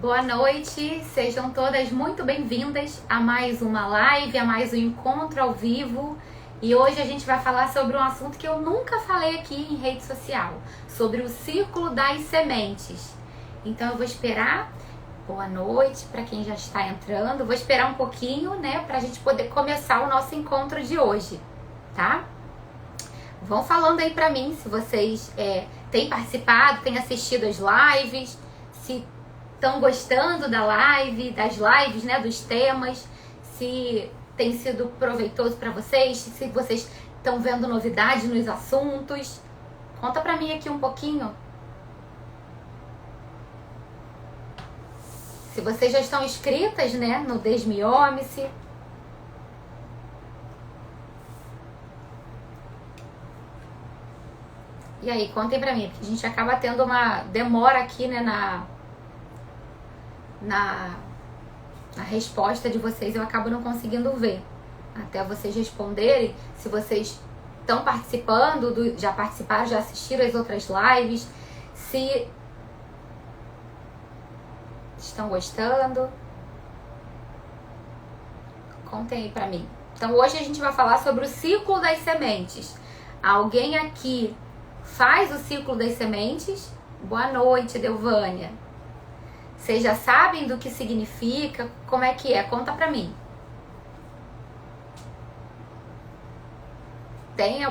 Boa noite, sejam todas muito bem-vindas a mais uma live, a mais um encontro ao vivo. E hoje a gente vai falar sobre um assunto que eu nunca falei aqui em rede social, sobre o ciclo das sementes. Então eu vou esperar, boa noite para quem já está entrando, vou esperar um pouquinho, né, para a gente poder começar o nosso encontro de hoje, tá? Vão falando aí para mim se vocês têm participado, têm assistido as lives, se estão gostando da live, das lives, né, dos temas, se tem sido proveitoso para vocês, se vocês estão vendo novidades nos assuntos. Conta para mim aqui um pouquinho. Se vocês já estão inscritas, né, no Desmiome-se. E aí, contem pra mim, porque a gente acaba tendo uma demora aqui, né, na resposta de vocês, eu acabo não conseguindo ver. Até vocês responderem, se vocês estão participando, já participaram, já assistiram as outras lives, se estão gostando. Contem aí pra mim. Então hoje a gente vai falar sobre o ciclo das sementes. Alguém aqui faz o ciclo das sementes? Boa noite, Delvânia. Vocês já sabem do que significa? Como é que é? Conta pra mim.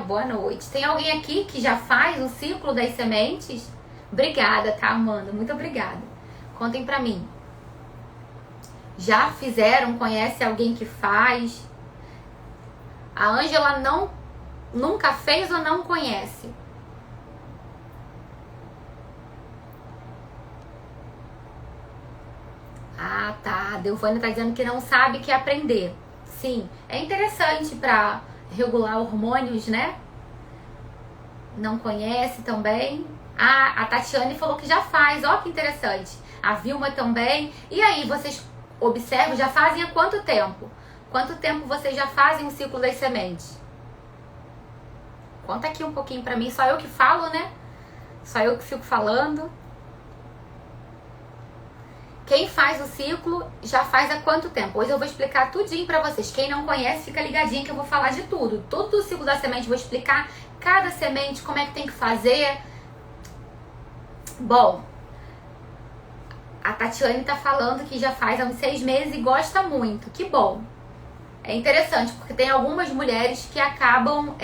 Boa noite. Tem alguém aqui que já faz o ciclo das sementes? Obrigada, tá, Amanda? Muito obrigada. Contem pra mim. Já fizeram? Conhece alguém que faz? A Ângela nunca fez ou não conhece? Ah, tá. A Delvânia tá dizendo que não sabe que aprender. Sim, é interessante para regular hormônios, né? Não conhece também. Ah, a Tatiane falou que já faz. Ó, que interessante. A Vilma também. E aí, vocês observam, já fazem há quanto tempo? Quanto tempo vocês já fazem o ciclo das sementes? Conta aqui um pouquinho pra mim. Só eu que falo, né? Só eu que fico falando. Quem faz o ciclo já faz há quanto tempo? Hoje eu vou explicar tudinho pra vocês. Quem não conhece, fica ligadinho que eu vou falar de tudo. Todo o ciclo da semente, vou explicar cada semente, como é que tem que fazer. Bom, a Tatiane tá falando que já faz há uns 6 meses e gosta muito. Que bom. É interessante, porque tem algumas mulheres que acabam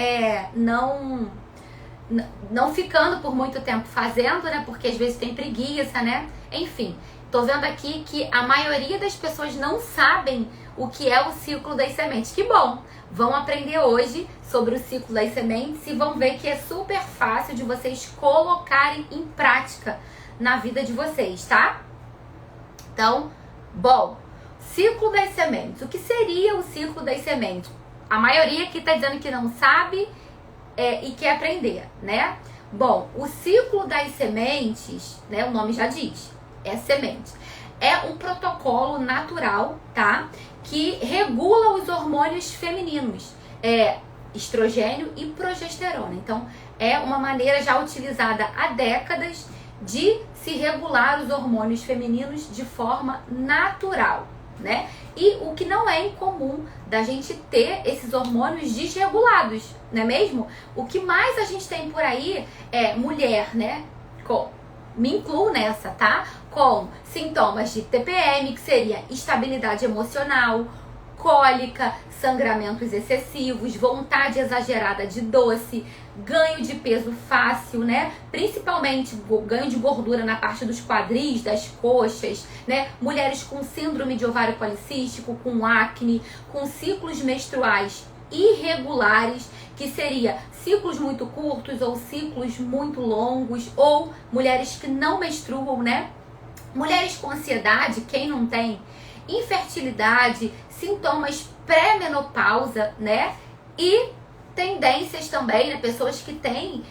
não ficando por muito tempo fazendo, né? Porque às vezes tem preguiça, né? Enfim. Tô vendo aqui que a maioria das pessoas não sabem o que é o ciclo das sementes. Que bom! Vão aprender hoje sobre o ciclo das sementes e vão ver que é super fácil de vocês colocarem em prática na vida de vocês, tá? Então, bom, ciclo das sementes. O que seria o ciclo das sementes? A maioria aqui tá dizendo que não sabe e quer aprender, né? Bom, o ciclo das sementes, né? O nome já diz. É semente. É um protocolo natural, tá? Que regula os hormônios femininos, estrogênio e progesterona. Então, é uma maneira já utilizada há décadas de se regular os hormônios femininos de forma natural, né? E o que não é incomum da gente ter esses hormônios desregulados, não é mesmo? O que mais a gente tem por aí é mulher, né? Me incluo nessa, tá? Com sintomas de TPM, que seria instabilidade emocional, cólica, sangramentos excessivos, vontade exagerada de doce, ganho de peso fácil, né? Principalmente ganho de gordura na parte dos quadris, das coxas, né? Mulheres com síndrome de ovário policístico, com acne, com ciclos menstruais irregulares, que seria ciclos muito curtos ou ciclos muito longos, ou mulheres que não menstruam, né? Mulheres com ansiedade, quem não tem? Infertilidade, sintomas pré-menopausa, né? E tendências também, né? Pessoas que têm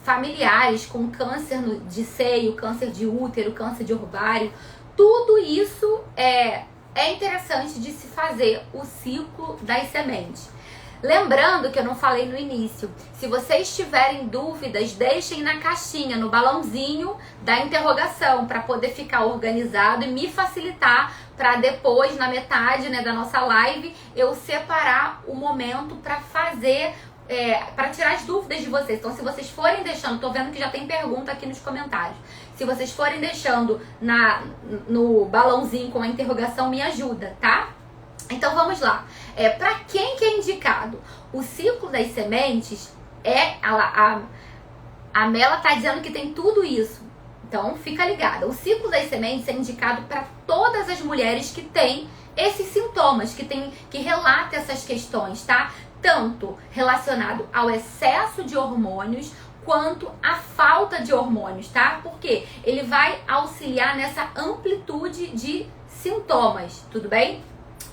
familiares com câncer de seio, câncer de útero, câncer de ovário. Tudo isso é interessante de se fazer o ciclo das sementes. Lembrando que eu não falei no início, se vocês tiverem dúvidas, deixem na caixinha, no balãozinho da interrogação, para poder ficar organizado e me facilitar para depois, na metade, né, da nossa live, eu separar o momento para fazer, para tirar as dúvidas de vocês. Então, se vocês forem deixando, tô vendo que já tem pergunta aqui nos comentários. Se vocês forem deixando no balãozinho com a interrogação, me ajuda, tá? Então vamos lá. Para quem que é indicado? O ciclo das sementes a Mela tá dizendo que tem tudo isso. Então fica ligada. O ciclo das sementes é indicado para todas as mulheres que têm esses sintomas, que relatam essas questões, tá? Tanto relacionado ao excesso de hormônios quanto à falta de hormônios, tá? Porque ele vai auxiliar nessa amplitude de sintomas, tudo bem?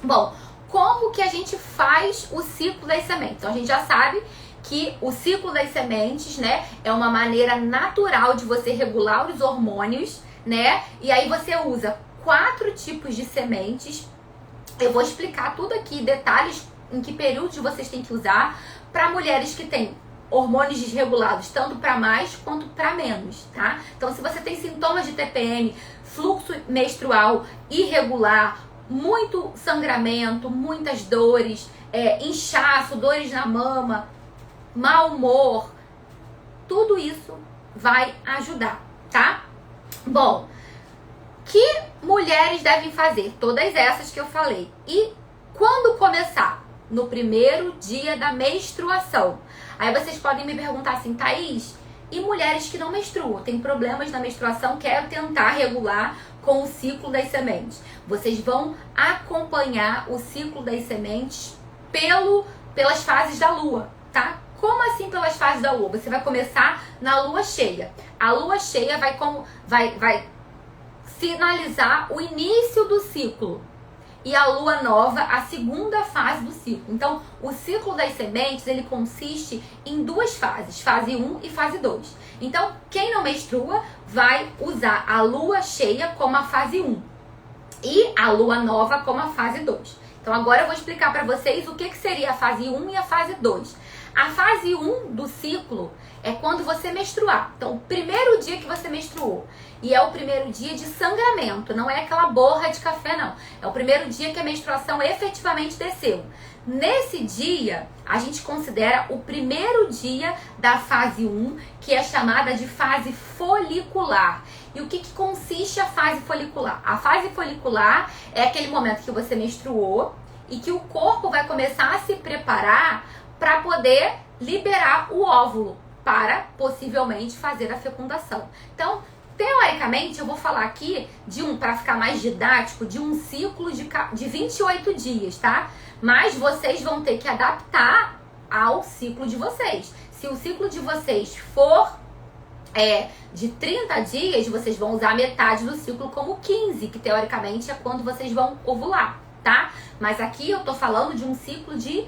Bom, como que a gente faz o ciclo das sementes? Então, a gente já sabe que o ciclo das sementes, né, é uma maneira natural de você regular os hormônios, né? E aí você usa 4 tipos de sementes. Eu vou explicar tudo aqui, detalhes em que períodos vocês têm que usar para mulheres que têm hormônios desregulados, tanto para mais quanto para menos, tá? Então, se você tem sintomas de TPM, fluxo menstrual irregular, muito sangramento, muitas dores, inchaço, dores na mama, mau humor, tudo isso vai ajudar, tá? Bom, que mulheres devem fazer? Todas essas que eu falei. E quando começar? No primeiro dia da menstruação. Aí vocês podem me perguntar assim, Thaís, e mulheres que não menstruam, tem problemas na menstruação, quero tentar regular com o ciclo das sementes. Vocês vão acompanhar o ciclo das sementes pelas fases da lua, tá? Como assim pelas fases da lua? Você vai começar na lua cheia. A lua cheia vai finalizar o início do ciclo. E a lua nova, a segunda fase do ciclo. Então, o ciclo das sementes, ele consiste em 2 fases, fase 1 e fase 2. Então, quem não menstrua vai usar a lua cheia como a fase 1 e a lua nova como a fase 2. Então, agora eu vou explicar para vocês o que seria a fase 1 e a fase 2. A fase 1 do ciclo é quando você menstruar. Então, o primeiro dia que você menstruou. E é o primeiro dia de sangramento, não é aquela borra de café, não. É o primeiro dia que a menstruação efetivamente desceu. Nesse dia, a gente considera o primeiro dia da fase 1, que é chamada de fase folicular. E o que consiste a fase folicular? A fase folicular é aquele momento que você menstruou e que o corpo vai começar a se preparar para poder liberar o óvulo para possivelmente fazer a fecundação. Então, teoricamente, eu vou falar aqui para ficar mais didático, de um ciclo de 28 dias, tá? Mas vocês vão ter que adaptar ao ciclo de vocês. Se o ciclo de vocês for de 30 dias, vocês vão usar metade do ciclo como 15, que teoricamente é quando vocês vão ovular, tá? Mas aqui eu tô falando de um ciclo de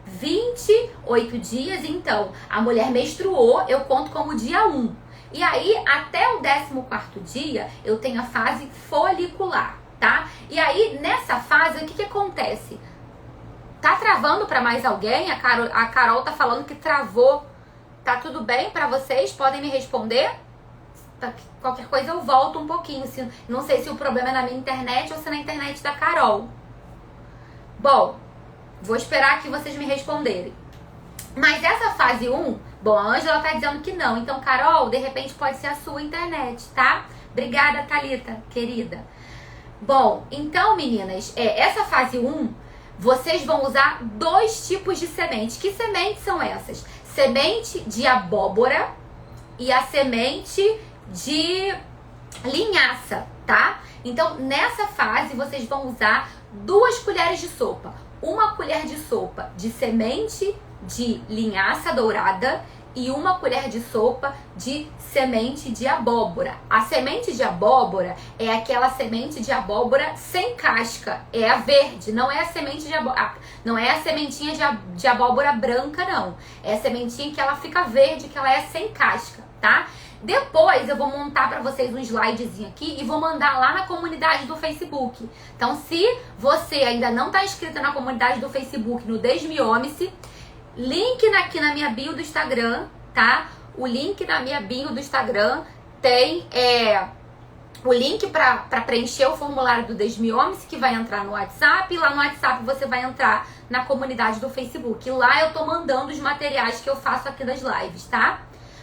28 dias, então a mulher menstruou, eu conto como dia 1. E aí, até o 14º dia, eu tenho a fase folicular, tá? E aí, nessa fase, o que acontece? Tá travando para mais alguém? A Carol tá falando que travou. Tá tudo bem para vocês? Podem me responder? Qualquer coisa eu volto um pouquinho. Não sei se o problema é na minha internet ou se é na internet da Carol. Bom, vou esperar aqui vocês me responderem. Mas essa fase 1, bom, a Ângela tá dizendo que não. Então, Carol, de repente pode ser a sua internet, tá? Obrigada, Thalita, querida. Bom, então, meninas, essa fase 1, vocês vão usar 2 tipos de semente. Que sementes são essas? Semente de abóbora e a semente de linhaça, tá? Então, nessa fase, vocês vão usar 2 colheres de sopa. 1 colher de sopa de semente de linhaça dourada e 1 colher de sopa de semente de abóbora. A semente de abóbora é aquela semente de abóbora sem casca, é a verde, não é a semente de abóbora, não é a sementinha de abóbora branca, não. É a sementinha que ela fica verde, que ela é sem casca, tá? Depois eu vou montar para vocês um slidezinho aqui e vou mandar lá na comunidade do Facebook. Então, se você ainda não está inscrito na comunidade do Facebook, no Desmiome-se, Link aqui na minha bio do Instagram, tá? O link na minha bio do Instagram tem o link para preencher o formulário do Desmiome-se, que vai entrar no WhatsApp. E lá no WhatsApp você vai entrar na comunidade do Facebook. Lá eu tô mandando os materiais que eu faço aqui das lives, tá?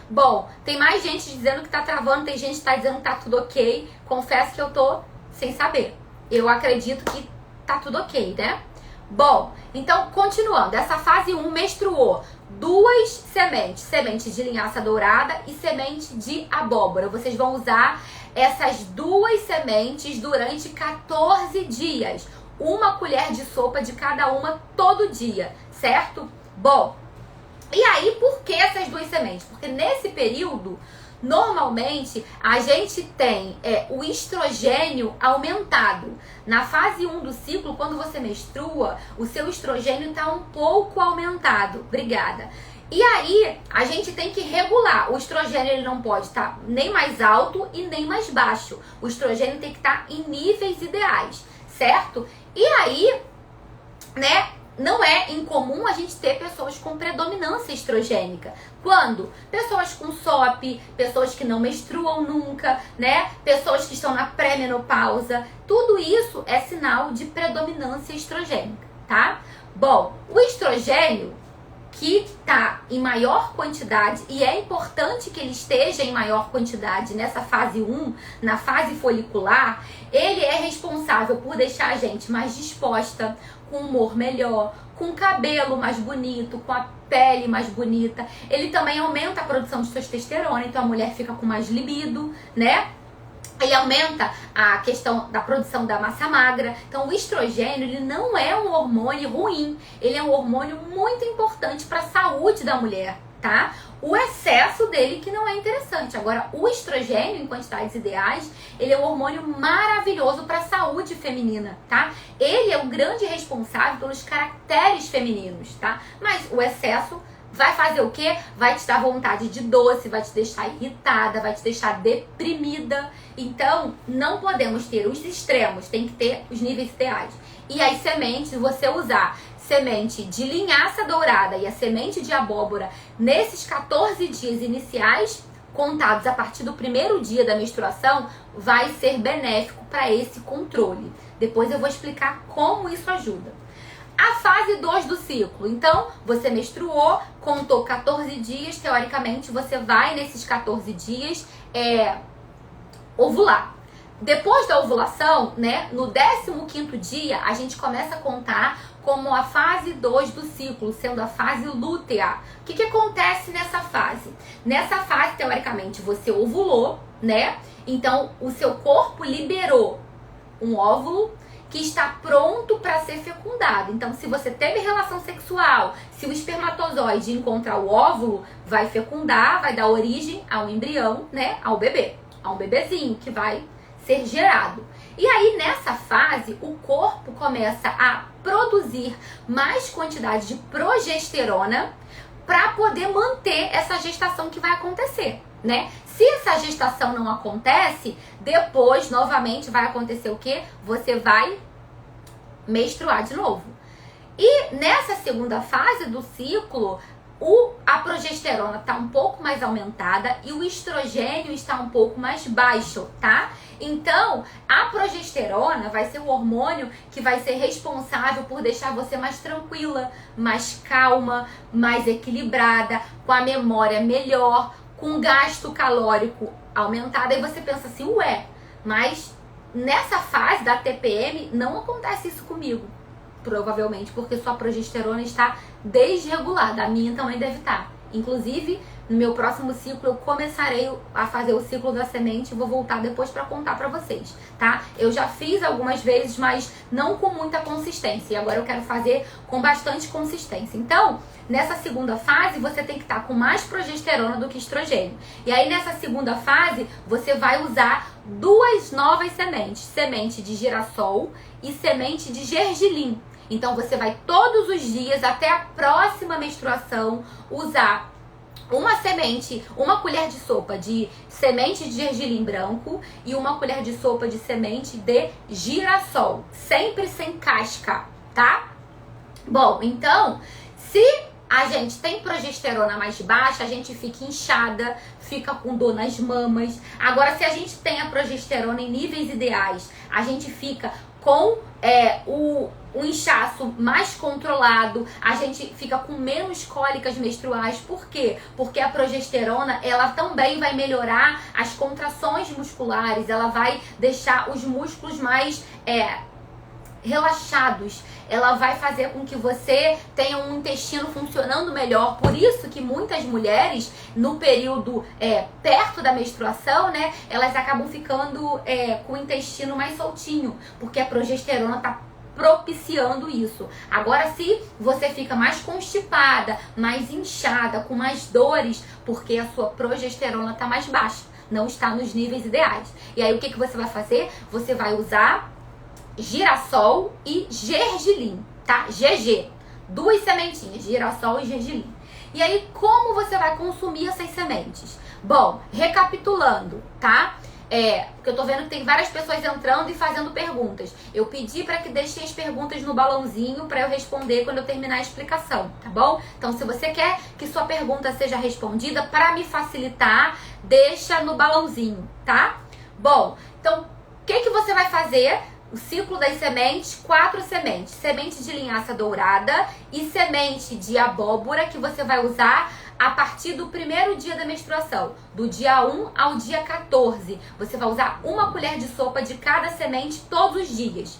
Bom, tem mais gente dizendo que tá travando, tem gente que tá dizendo que tá tudo ok. Confesso que eu tô sem saber. Eu acredito que tá tudo ok, né? Bom, então continuando. Essa fase 1 menstruou 2 sementes. Semente de linhaça dourada e semente de abóbora. Vocês vão usar essas 2 sementes durante 14 dias. 1 colher de sopa de cada uma todo dia, certo? Bom, e aí por que essas 2 sementes? Porque nesse período, normalmente, a gente tem o estrogênio aumentado. Na fase 1 do ciclo, quando você menstrua, o seu estrogênio está um pouco aumentado. Obrigada. E aí, a gente tem que regular. O estrogênio ele não pode estar nem mais alto e nem mais baixo. O estrogênio tem que estar em níveis ideais, certo? E aí, né, não é incomum a gente ter pessoas com predominância estrogênica. Quando? Pessoas com SOP, pessoas que não menstruam nunca, né? Pessoas que estão na pré-menopausa. Tudo isso é sinal de predominância estrogênica, tá? Bom, o estrogênio que está em maior quantidade, e é importante que ele esteja em maior quantidade nessa fase 1, na fase folicular, ele é responsável por deixar a gente mais disposta, com humor melhor, com cabelo mais bonito, com a pele mais bonita. Ele também aumenta a produção de testosterona, então a mulher fica com mais libido, né? Ele aumenta a questão da produção da massa magra. Então o estrogênio, ele não é um hormônio ruim, ele é um hormônio muito importante para a saúde da mulher, tá? O excesso dele que não é interessante. Agora, o estrogênio em quantidades ideais, ele é um hormônio maravilhoso para a saúde feminina, tá? Ele é o grande responsável pelos caracteres femininos, tá? Mas o excesso vai fazer o quê? Vai te dar vontade de doce, vai te deixar irritada, vai te deixar deprimida. Então, não podemos ter os extremos, tem que ter os níveis ideais. E as sementes, você usar semente de linhaça dourada e a semente de abóbora nesses 14 dias iniciais, contados a partir do primeiro dia da menstruação, vai ser benéfico para esse controle. Depois eu vou explicar como isso ajuda. A fase 2 do ciclo. Então, você menstruou, contou 14 dias, teoricamente você vai nesses 14 dias ovular. Depois da ovulação, né, no 15º dia, a gente começa a contar como a fase 2 do ciclo, sendo a fase lútea. O que acontece nessa fase? Nessa fase, teoricamente, você ovulou, né? Então, o seu corpo liberou um óvulo que está pronto para ser fecundado. Então, se você teve relação sexual, se o espermatozoide encontrar o óvulo, vai fecundar, vai dar origem ao embrião, né, ao bebê, a um bebezinho que vai ser gerado. E aí, nessa fase, o corpo começa a produzir mais quantidade de progesterona para poder manter essa gestação que vai acontecer, né? Se essa gestação não acontece, depois, novamente, vai acontecer o quê? Você vai menstruar de novo. E nessa segunda fase do ciclo, a progesterona está um pouco mais aumentada e o estrogênio está um pouco mais baixo, tá? Então, a progesterona vai ser o hormônio que vai ser responsável por deixar você mais tranquila, mais calma, mais equilibrada, com a memória melhor, com gasto calórico aumentado. Aí você pensa assim, ué, mas nessa fase da TPM não acontece isso comigo. Provavelmente porque sua progesterona está desregulada. A minha também deve estar. Inclusive, no meu próximo ciclo eu começarei a fazer o ciclo da semente e vou voltar depois para contar para vocês, tá? Eu já fiz algumas vezes, mas não com muita consistência. E agora eu quero fazer com bastante consistência. Então, nessa segunda fase, você tem que estar com mais progesterona do que estrogênio. E aí, nessa segunda fase, você vai usar 2 novas sementes. Semente de girassol e semente de gergelim. Então, você vai todos os dias, até a próxima menstruação, usar uma colher de sopa de semente de gergelim branco e uma colher de sopa de semente de girassol. Sempre sem casca, tá? Bom, então, se a gente tem progesterona mais baixa, a gente fica inchada, fica com dor nas mamas. Agora, se a gente tem a progesterona em níveis ideais, a gente fica com o inchaço mais controlado, a gente fica com menos cólicas menstruais. Por quê? Porque a progesterona, ela também vai melhorar as contrações musculares, ela vai deixar os músculos mais relaxados, ela vai fazer com que você tenha um intestino funcionando melhor. Por isso que muitas mulheres, no período perto da menstruação, né, elas acabam ficando com o intestino mais soltinho, porque a progesterona tá propiciando isso. Agora, se você fica mais constipada, mais inchada, com mais dores, porque a sua progesterona tá mais baixa, não está nos níveis ideais. E aí, o que você vai fazer? Você vai usar girassol e gergelim, tá? GG. 2 sementinhas, girassol e gergelim. E aí, como você vai consumir essas sementes? Bom, recapitulando, tá? Porque eu tô vendo que tem várias pessoas entrando e fazendo perguntas. Eu pedi para que deixem as perguntas no balãozinho para eu responder quando eu terminar a explicação, tá bom? Então, se você quer que sua pergunta seja respondida, para me facilitar, deixa no balãozinho, tá? Bom, então, o que você vai fazer? O ciclo das sementes, 4 sementes. Semente de linhaça dourada e semente de abóbora, que você vai usar a partir do primeiro dia da menstruação, do dia 1 ao dia 14. Você vai usar 1 colher de sopa de cada semente todos os dias.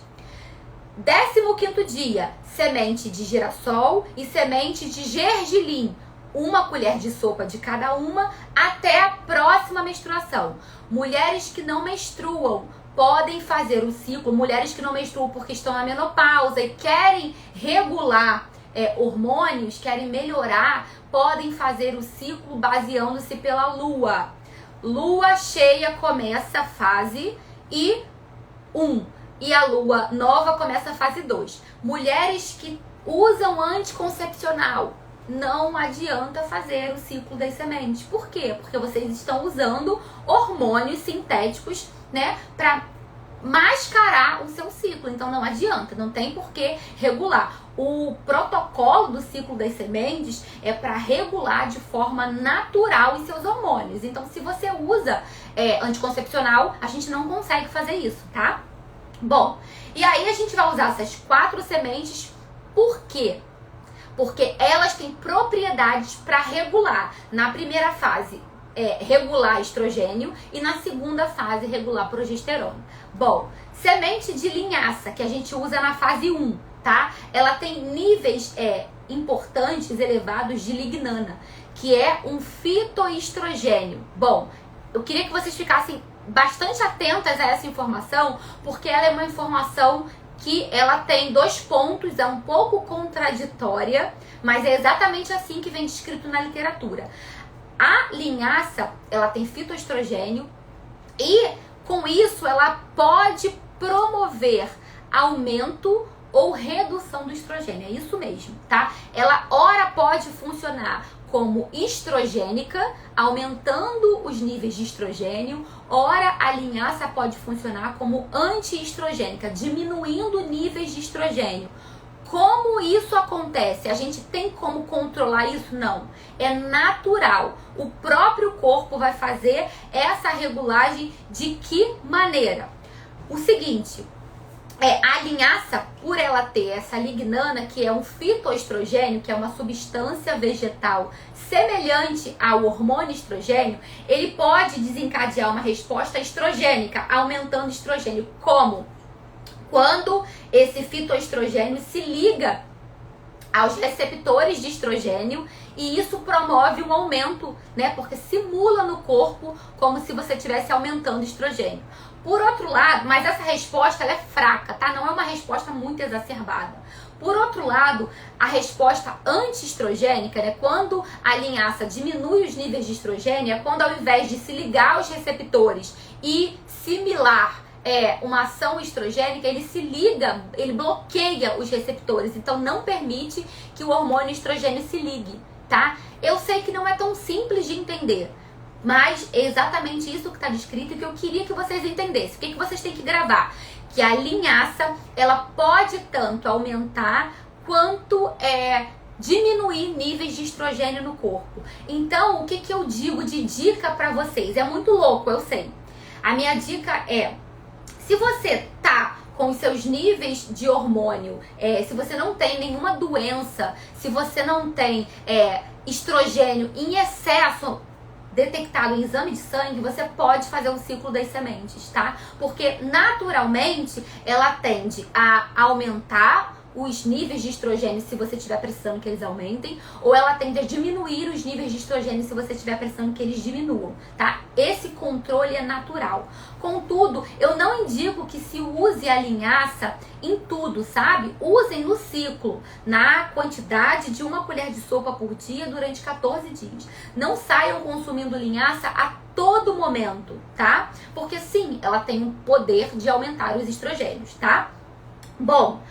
15º dia, semente de girassol e semente de gergelim. 1 colher de sopa de cada uma até a próxima menstruação. Mulheres que não menstruam podem fazer o ciclo, mulheres que não menstruam porque estão na menopausa e querem regular hormônios, querem melhorar, podem fazer o ciclo baseando-se pela lua. Lua cheia começa a fase 1 e a lua nova começa a fase 2. Mulheres que usam anticoncepcional, não adianta fazer o ciclo das sementes. Por quê? Porque vocês estão usando hormônios sintéticos, né, para mascarar o seu ciclo. Então não adianta, não tem por que regular. O protocolo do ciclo das sementes é para regular de forma natural os seus hormônios. Então, se você usa anticoncepcional, a gente não consegue fazer isso, tá? Bom, e aí a gente vai usar essas 4 sementes. Por quê? Porque elas têm propriedades para regular. Na primeira fase, regular estrogênio, e na segunda fase, regular progesterona. Bom, semente de linhaça, que a gente usa na fase 1, tá? Ela tem níveis importantes, elevados de lignana, que é um fitoestrogênio. Bom, eu queria que vocês ficassem bastante atentas a essa informação, porque ela é uma informação que ela tem 2 pontos, é um pouco contraditória, mas é exatamente assim que vem descrito na literatura. A linhaça, ela tem fitoestrogênio e, com isso, ela pode promover aumento ou redução do estrogênio. É isso mesmo, tá? Ela, ora, pode funcionar como estrogênica, aumentando os níveis de estrogênio. Ora, a linhaça pode funcionar como antiestrogênica, diminuindo níveis de estrogênio. Como isso acontece? A gente tem como controlar isso? Não. É natural. O próprio corpo vai fazer essa regulagem. De que maneira? O seguinte, a linhaça, por ela ter essa lignana, que é um fitoestrogênio, que é uma substância vegetal semelhante ao hormônio estrogênio, ele pode desencadear uma resposta estrogênica, aumentando o estrogênio. Como? Quando esse fitoestrogênio se liga aos receptores de estrogênio, e isso promove um aumento, né? Porque simula no corpo como se você estivesse aumentando o estrogênio. Por outro lado, mas essa resposta ela é fraca, tá? Não é uma resposta muito exacerbada. Por outro lado, a resposta antiestrogênica, né? Quando a linhaça diminui os níveis de estrogênio, é quando, ao invés de se ligar aos receptores e similar uma ação estrogênica, ele se liga, ele bloqueia os receptores, então não permite que o hormônio estrogênio se ligue, tá? Eu sei que não é tão simples de entender, mas é exatamente isso que está descrito e que eu queria que vocês entendessem. O que vocês têm que gravar? Que a linhaça, ela pode tanto aumentar quanto diminuir níveis de estrogênio no corpo. Então, o que eu digo de dica pra vocês? É muito louco, eu sei. A minha dica é, se você tá com os seus níveis de hormônio, se você não tem nenhuma doença, se você não tem estrogênio em excesso detectado em exame de sangue, você pode fazer o ciclo das sementes, tá? Porque naturalmente ela tende a aumentar os níveis de estrogênio se você estiver precisando que eles aumentem, ou ela tende a diminuir os níveis de estrogênio se você estiver precisando que eles diminuam, tá? Esse controle é natural. Contudo, eu não indico que se use a linhaça em tudo, sabe? Usem no ciclo, na quantidade de 1 colher de sopa por dia durante 14 dias. Não saiam consumindo linhaça a todo momento, tá? Porque sim, ela tem o poder de aumentar os estrogênios, tá? Bom,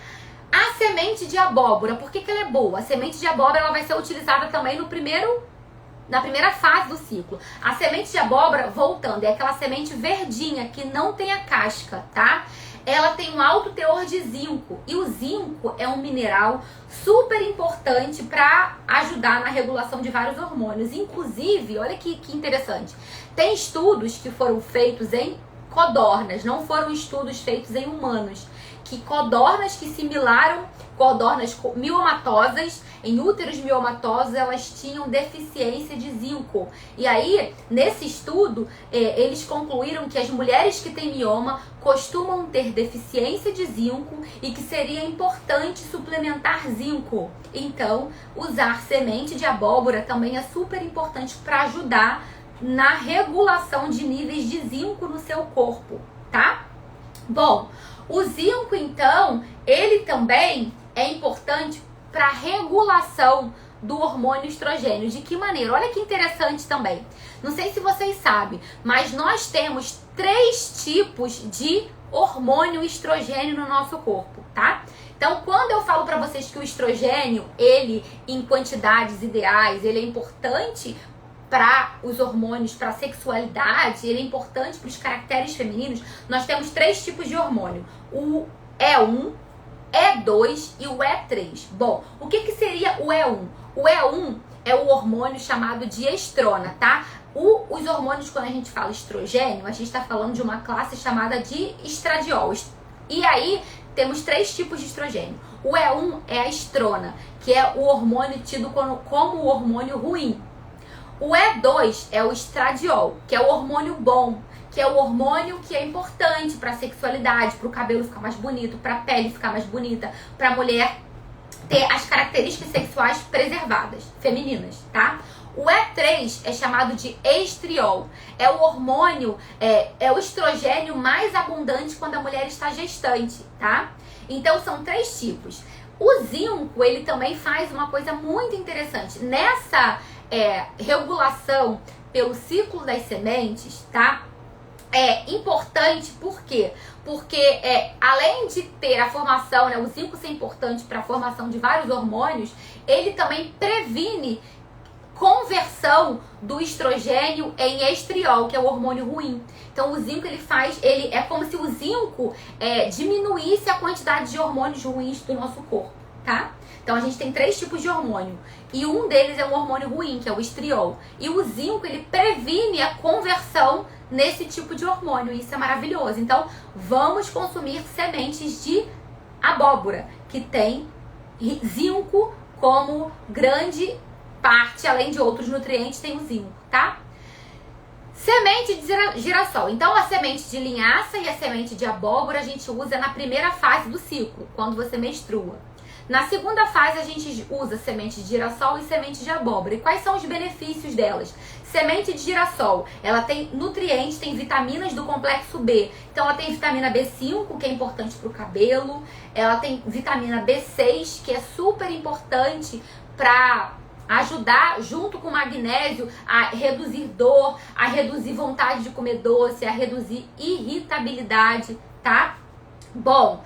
a semente de abóbora, por que ela é boa? A semente de abóbora ela vai ser utilizada também na primeira fase do ciclo. A semente de abóbora, voltando, é aquela semente verdinha que não tem a casca, tá? Ela tem um alto teor de zinco, e o zinco é um mineral super importante para ajudar na regulação de vários hormônios. Inclusive, olha que interessante, tem estudos que foram feitos em codornas, não foram estudos feitos em humanos, que codornas que similaram codornas miomatosas, em úteros miomatosos, elas tinham deficiência de zinco. E aí, nesse estudo, eles concluíram que as mulheres que têm mioma costumam ter deficiência de zinco e que seria importante suplementar zinco. Então, usar semente de abóbora também é super importante para ajudar na regulação de níveis de zinco no seu corpo, tá? Bom, o zinco, então, ele também é importante para a regulação do hormônio estrogênio. De que maneira? Olha que interessante também. Não sei se vocês sabem, mas nós temos 3 tipos de hormônio estrogênio no nosso corpo, tá? Então, quando eu falo para vocês que o estrogênio, ele, em quantidades ideais, ele é importante para os hormônios, para a sexualidade, ele é importante para os caracteres femininos, nós temos 3 tipos de hormônio. O E1, E2 e o E3. Bom, o que seria o E1? O E1 é o hormônio chamado de estrona, tá? Os hormônios, quando a gente fala estrogênio, a gente está falando de uma classe chamada de estradiol. E aí, temos 3 tipos de estrogênio. O E1 é a estrona, que é o hormônio tido como o hormônio ruim. O E2 é o estradiol, que é o hormônio bom, que é o hormônio que é importante para a sexualidade, para o cabelo ficar mais bonito, para a pele ficar mais bonita, para a mulher ter as características sexuais preservadas, femininas, tá? O E3 é chamado de estriol, é o hormônio, é o estrogênio mais abundante quando a mulher está gestante, tá? Então são 3 tipos. O zinco, ele também faz uma coisa muito interessante. Nessa regulação pelo ciclo das sementes, tá? É importante, por quê? Porque além de ter a formação, né, o zinco ser importante para a formação de vários hormônios, ele também previne conversão do estrogênio em estriol, que é o hormônio ruim. Então o zinco ele é como se o zinco diminuísse a quantidade de hormônios ruins do nosso corpo, tá? Então a gente tem 3 tipos de hormônio e um deles é um hormônio ruim, que é o estriol. E o zinco, ele previne a conversão nesse tipo de hormônio, e isso é maravilhoso. Então vamos consumir sementes de abóbora, que tem zinco como grande parte, além de outros nutrientes, tem o zinco, tá? Semente de girassol. Então a semente de linhaça e a semente de abóbora a gente usa na primeira fase do ciclo, quando você menstrua. Na segunda fase a gente usa semente de girassol e semente de abóbora. E quais são os benefícios delas? Semente de girassol, ela tem nutrientes, tem vitaminas do complexo B. Então ela tem vitamina B5, que é importante para o cabelo. Ela tem vitamina B6, que é super importante para ajudar, junto com magnésio, a reduzir dor, a reduzir vontade de comer doce, a reduzir irritabilidade, tá? Bom,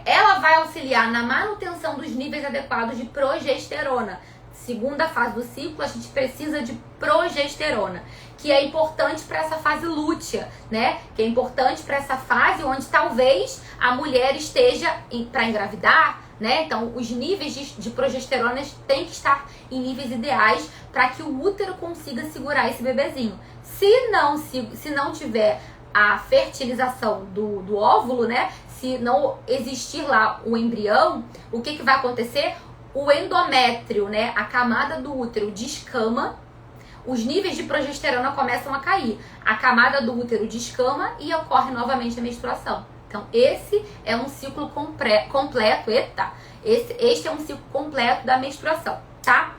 ela vai auxiliar na manutenção dos níveis adequados de progesterona. Segunda fase do ciclo, a gente precisa de progesterona, que é importante para essa fase lútea, né? Que é importante para essa fase onde talvez a mulher esteja para engravidar, né? Então, os níveis de progesterona têm que estar em níveis ideais para que o útero consiga segurar esse bebezinho. Se não tiver a fertilização do óvulo, né? Se não existir lá o embrião, o que vai acontecer? O endométrio, né? A camada do útero descama, os níveis de progesterona começam a cair. A camada do útero descama e ocorre novamente a menstruação. Então, esse é um ciclo completo. Este é um ciclo completo da menstruação, tá?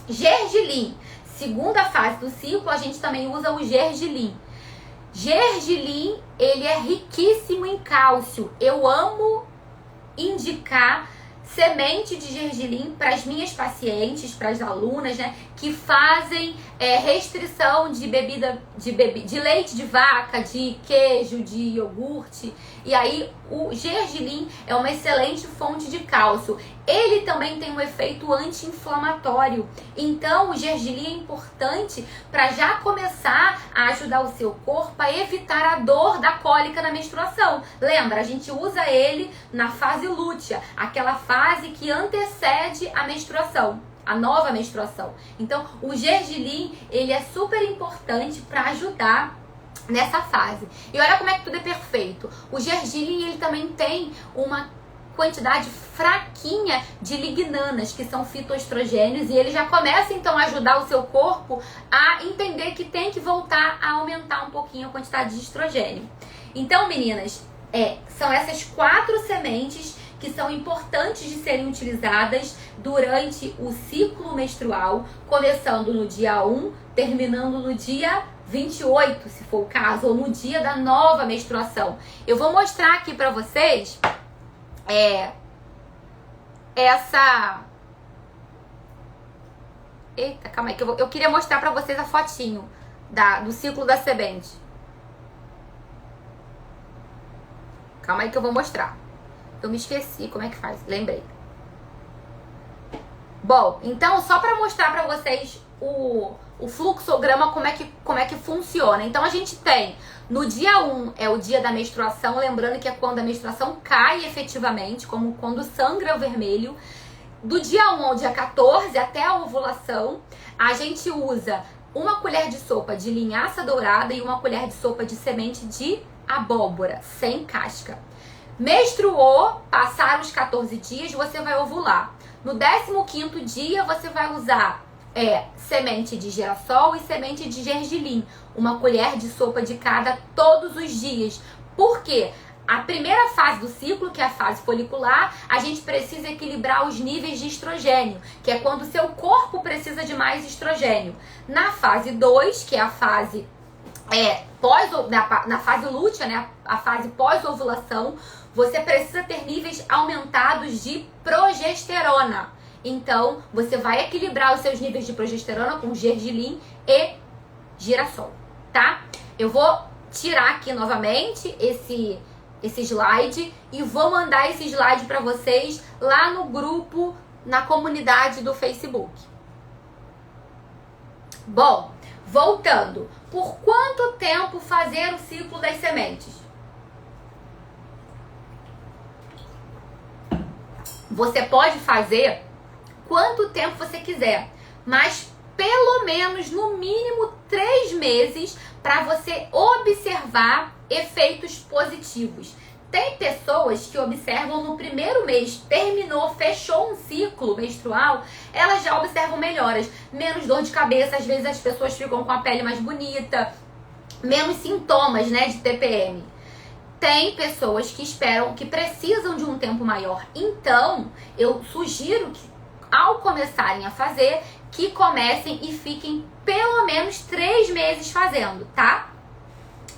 Gergelim. Segunda fase do ciclo, a gente também usa o gergelim. Gergelim, ele é riquíssimo em cálcio. Eu amo indicar semente de gergelim para as minhas pacientes, para as alunas, né, que fazem restrição de bebida, de leite de vaca, de queijo, de iogurte. E aí o gergelim é uma excelente fonte de cálcio. Ele também tem um efeito anti-inflamatório. Então o gergelim é importante para já começar a ajudar o seu corpo a evitar a dor da cólica na menstruação. Lembra, a gente usa ele na fase lútea, aquela fase que antecede a menstruação, a nova menstruação. Então o gergelim, ele é super importante para ajudar nessa fase. E olha como é que tudo é perfeito. O gergelim, ele também tem uma quantidade fraquinha de lignanas, que são fitoestrogênios, e ele já começa então a ajudar o seu corpo a entender que tem que voltar a aumentar um pouquinho a quantidade de estrogênio. Então, meninas, são essas 4 sementes que são importantes de serem utilizadas durante o ciclo menstrual, começando no dia 1, terminando no dia 28, se for o caso, ou no dia da nova menstruação. Eu vou mostrar aqui pra vocês Eita, calma aí, que eu queria mostrar pra vocês a fotinho do ciclo da semente. Calma aí que eu vou mostrar. Eu me esqueci como é que faz, lembrei. Bom, então só pra mostrar pra vocês o fluxograma, como é que funciona. Então a gente tem, no dia 1 é o dia da menstruação, lembrando que é quando a menstruação cai efetivamente, como quando sangra o vermelho. Do dia 1 ao dia 14, até a ovulação, a gente usa 1 colher de sopa de linhaça dourada e 1 colher de sopa de semente de abóbora, sem casca. Menstruou, passaram os 14 dias, você vai ovular. No 15º dia, você vai usar semente de girassol e semente de gergelim. 1 colher de sopa de cada todos os dias. Por quê? A primeira fase do ciclo, que é a fase folicular, a gente precisa equilibrar os níveis de estrogênio, que é quando o seu corpo precisa de mais estrogênio. Na fase 2, que é a fase na fase lútea, né, a fase pós-ovulação, você precisa ter níveis aumentados de progesterona. Então, você vai equilibrar os seus níveis de progesterona com gergelim e girassol, tá? Eu vou tirar aqui novamente esse slide e vou mandar esse slide para vocês lá no grupo, na comunidade do Facebook. Bom, voltando. Por quanto tempo fazer o ciclo das sementes? Você pode fazer quanto tempo você quiser, mas pelo menos, no mínimo, 3 meses para você observar efeitos positivos. Tem pessoas que observam no primeiro mês, terminou, fechou um ciclo menstrual, elas já observam melhoras, menos dor de cabeça, às vezes as pessoas ficam com a pele mais bonita, menos sintomas, né, de TPM. Tem pessoas que esperam, que precisam de um tempo maior. Então, eu sugiro que, ao começarem a fazer, que comecem e fiquem pelo menos 3 meses fazendo, tá?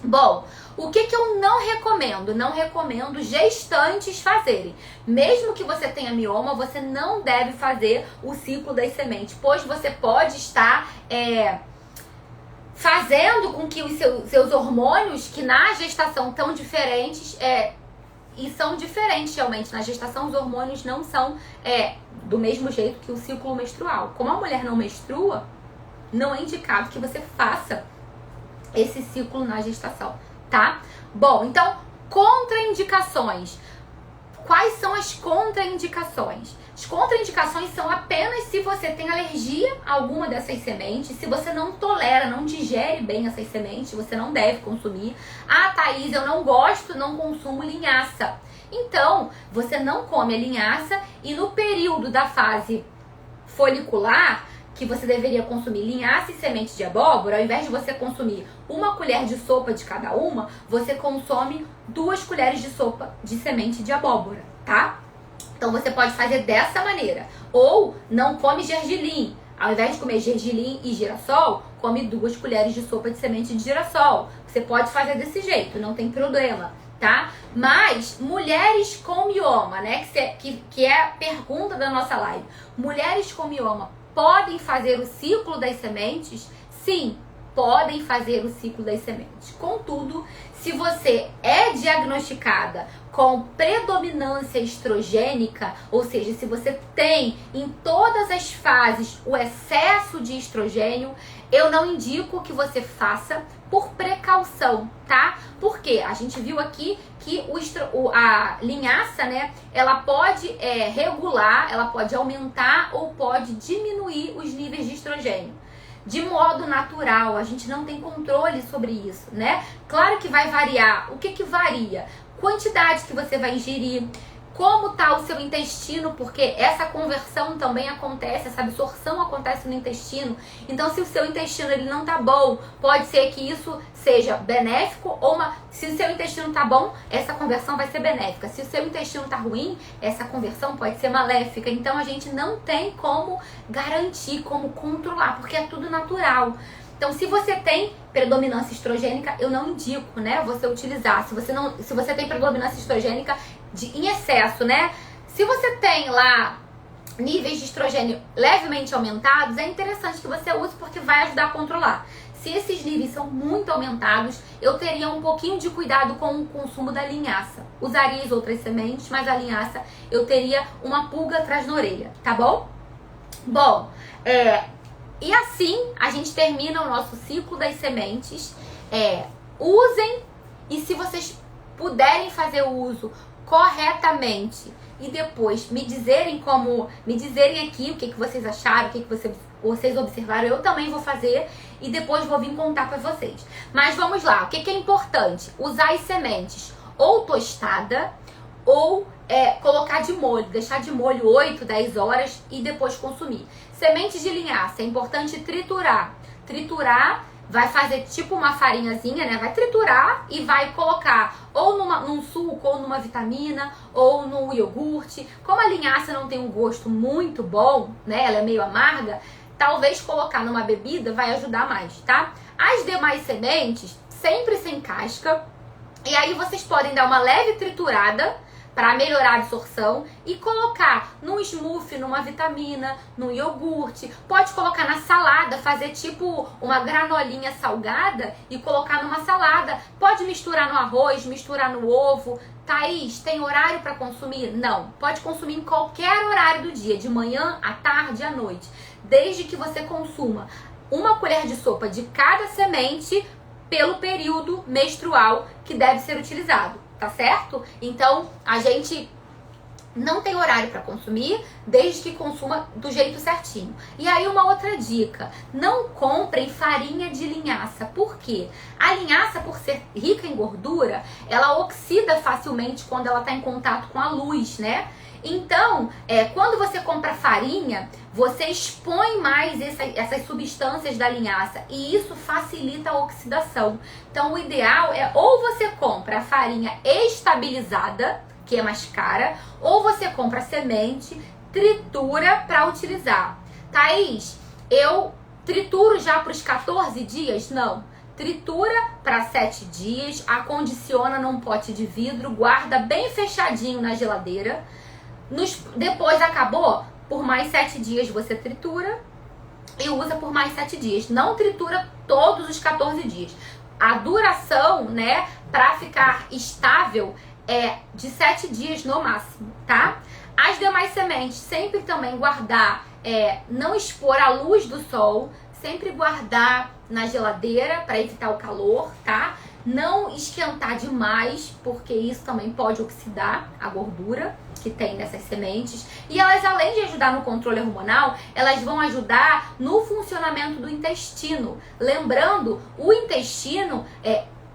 Bom, o que eu não recomendo? Não recomendo gestantes fazerem. Mesmo que você tenha mioma, você não deve fazer o ciclo das sementes, pois você pode estar fazendo com que os seus hormônios, que na gestação estão diferentes, e são diferentes realmente. Na gestação, os hormônios não são do mesmo jeito que o ciclo menstrual. Como a mulher não menstrua, não é indicado que você faça esse ciclo na gestação, tá? Bom, então, contraindicações. Quais são as contraindicações? As contraindicações são apenas se você tem alergia a alguma dessas sementes, se você não tolera, não digere bem essas sementes, você não deve consumir. Ah, Thaís, eu não gosto, não consumo linhaça. Então, você não come a linhaça e no período da fase folicular, que você deveria consumir linhaça e semente de abóbora, ao invés de você consumir 1 colher de sopa de cada uma, você consome 2 colheres de sopa de semente de abóbora, tá? Então você pode fazer dessa maneira. Ou não come gergelim. Ao invés de comer gergelim e girassol, come 2 colheres de sopa de semente de girassol. Você pode fazer desse jeito, não tem problema, tá? Mas mulheres com mioma, né? Que é a pergunta da nossa live. Mulheres com mioma podem fazer o ciclo das sementes? Sim, podem fazer o ciclo das sementes. Contudo, se você é diagnosticada com predominância estrogênica, ou seja, se você tem em todas as fases o excesso de estrogênio, eu não indico que você faça por precaução, tá? Porque a gente viu aqui que a linhaça, né, ela pode regular, ela pode aumentar ou pode diminuir os níveis de estrogênio. De modo natural, a gente não tem controle sobre isso, né? Claro que vai variar. O que varia? Quantidade que você vai ingerir, como tá o seu intestino, porque essa conversão também acontece, essa absorção acontece no intestino. Então, se o seu intestino ele não tá bom, pode ser que isso seja benéfico ou se o seu intestino tá bom, essa conversão vai ser benéfica. Se o seu intestino tá ruim, essa conversão pode ser maléfica. Então, a gente não tem como garantir, como controlar, porque é tudo natural. Então, se você tem predominância estrogênica, eu não indico, né, você utilizar. Se você tem predominância estrogênica em excesso, né? Se você tem lá níveis de estrogênio levemente aumentados, é interessante que você use porque vai ajudar a controlar. Se esses níveis são muito aumentados, eu teria um pouquinho de cuidado com o consumo da linhaça. Usaria as outras sementes, mas a linhaça eu teria uma pulga atrás na orelha, tá bom? Bom, e assim a gente termina o nosso ciclo das sementes. Usem, e se vocês puderem fazer o uso corretamente e depois me dizerem aqui o que vocês acharam, o que vocês observaram, eu também vou fazer e depois vou vir contar para vocês. Mas vamos lá, o que é importante? Usar as sementes ou tostada ou colocar de molho, deixar de molho 8, 10 horas e depois consumir. Sementes de linhaça, é importante triturar. Triturar vai fazer tipo uma farinhazinha, né? Vai triturar e vai colocar ou num suco, ou numa vitamina, ou no iogurte. Como a linhaça não tem um gosto muito bom, né? Ela é meio amarga, talvez colocar numa bebida vai ajudar mais, tá? As demais sementes, sempre sem casca. E aí vocês podem dar uma leve triturada para melhorar a absorção e colocar num smoothie, numa vitamina, num iogurte. Pode colocar na salada, fazer tipo uma granolinha salgada e colocar numa salada. Pode misturar no arroz, misturar no ovo. Thaís, tem horário para consumir? Não. Pode consumir em qualquer horário do dia, de manhã, à tarde, à noite. Desde que você consuma 1 colher de sopa de cada semente pelo período menstrual que deve ser utilizado. Tá certo? Então, a gente não tem horário para consumir, desde que consuma do jeito certinho. E aí, uma outra dica: não comprem farinha de linhaça. Por quê? A linhaça, por ser rica em gordura, ela oxida facilmente quando ela está em contato com a luz, né? Então, quando você compra farinha, você expõe mais essas substâncias da linhaça e isso facilita a oxidação. Então, o ideal é ou você compra a farinha estabilizada, que é mais cara, ou você compra a semente, tritura para utilizar. Thaís, eu trituro já para os 14 dias? Não. Tritura para 7 dias, acondiciona num pote de vidro, guarda bem fechadinho na geladeira. Depois acabou, por mais 7 dias você tritura e usa por mais 7 dias. Não tritura todos os 14 dias. A duração, né, para ficar estável é de 7 dias no máximo, tá? As demais sementes, sempre também guardar, não expor à luz do sol, sempre guardar na geladeira para evitar o calor, tá? não esquentar demais, porque isso também pode oxidar a gordura que tem nessas sementes. E elas, além de ajudar no controle hormonal, elas vão ajudar no funcionamento do intestino. Lembrando, o intestino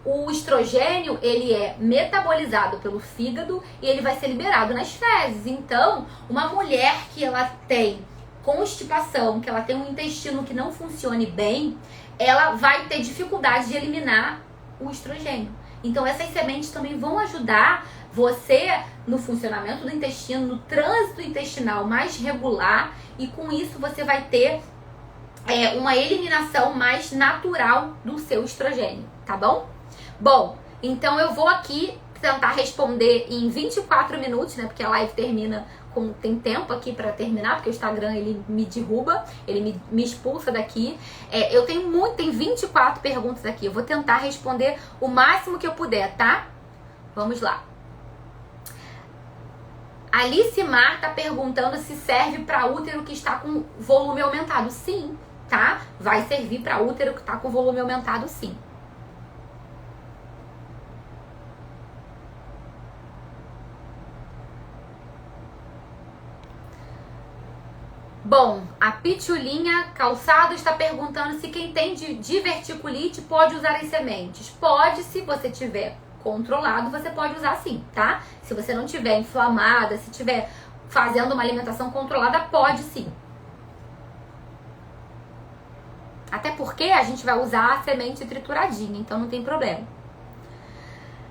o estrogênio, ele é metabolizado pelo fígado e ele vai ser liberado nas fezes. Então, uma mulher que ela tem constipação, que ela tem um intestino que não funcione bem, ela vai ter dificuldade de eliminar o estrogênio. Então, essas sementes também vão ajudar você no funcionamento do intestino, no trânsito intestinal mais regular, e com isso você vai ter uma eliminação mais natural do seu estrogênio, tá bom? Bom, então eu vou aqui tentar responder em 24 minutos, né? Porque a live termina tem tempo aqui para terminar, porque o Instagram ele me derruba, ele me expulsa daqui. Eu tem 24 perguntas aqui. Eu vou tentar responder o máximo que eu puder, tá? Vamos lá. Alice Mar tá perguntando se serve para útero que está com volume aumentado. Sim, tá? Vai servir para útero que está com volume aumentado, sim. Bom, a Pitulinha Calçado está perguntando se quem tem diverticulite pode usar as sementes. Pode, se você tiver controlado, você pode usar sim, tá? Se você não tiver inflamada, se tiver fazendo uma alimentação controlada, pode sim. Até porque a gente vai usar a semente trituradinha, então não tem problema.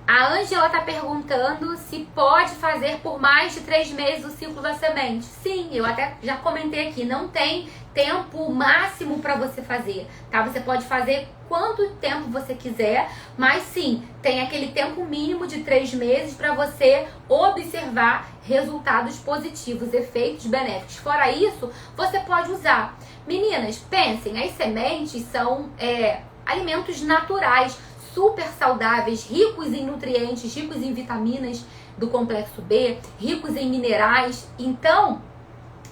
A Ângela tá perguntando se pode fazer por mais de 3 meses o ciclo da semente. Sim, eu até já comentei aqui, não tem tempo máximo para você fazer, tá? Você pode fazer quanto tempo você quiser, mas sim, tem aquele tempo mínimo de 3 meses para você observar resultados positivos, efeitos benéficos. Fora isso, você pode usar. Meninas, pensem, as sementes são alimentos naturais, super saudáveis, ricos em nutrientes, ricos em vitaminas do complexo B, ricos em minerais. Então,